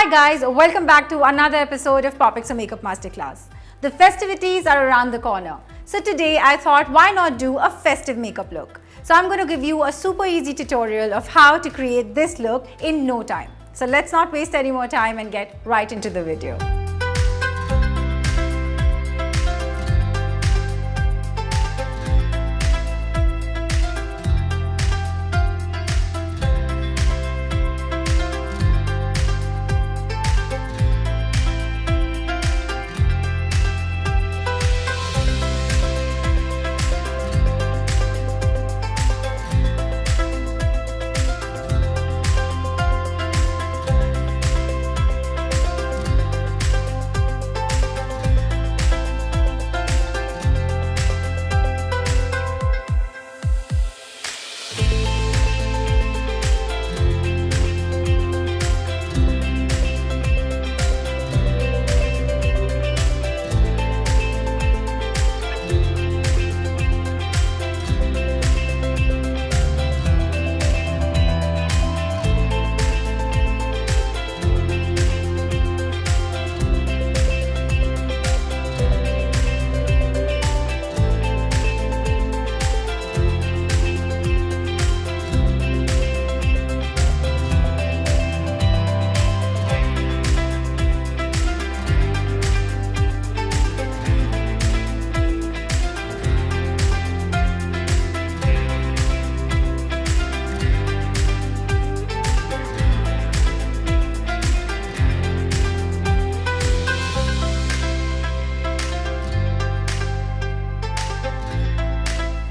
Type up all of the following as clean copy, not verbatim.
Hi guys, welcome back to another episode of POPxo Makeup Masterclass. The festivities are around the corner. So today I thought why not do a festive makeup look. So I'm going to give you a super easy tutorial of how to create this look in no time. So let's not waste any more time and get right into the video.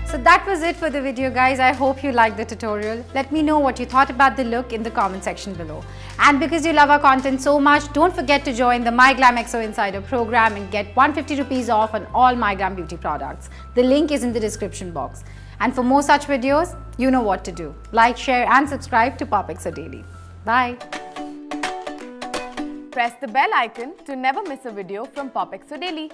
So that was it for the video guys. I hope you liked the tutorial. Let me know what you thought about the look in the comment section below. And because you love our content so much, don't forget to join the MyGlammxo Insider program and get 150 rupees off on all MyGlamm beauty products. The link is in the description box. And for more such videos, you know what to do. Like, share and subscribe to POPxo Daily. Bye. Press the bell icon to never miss a video from POPxo Daily.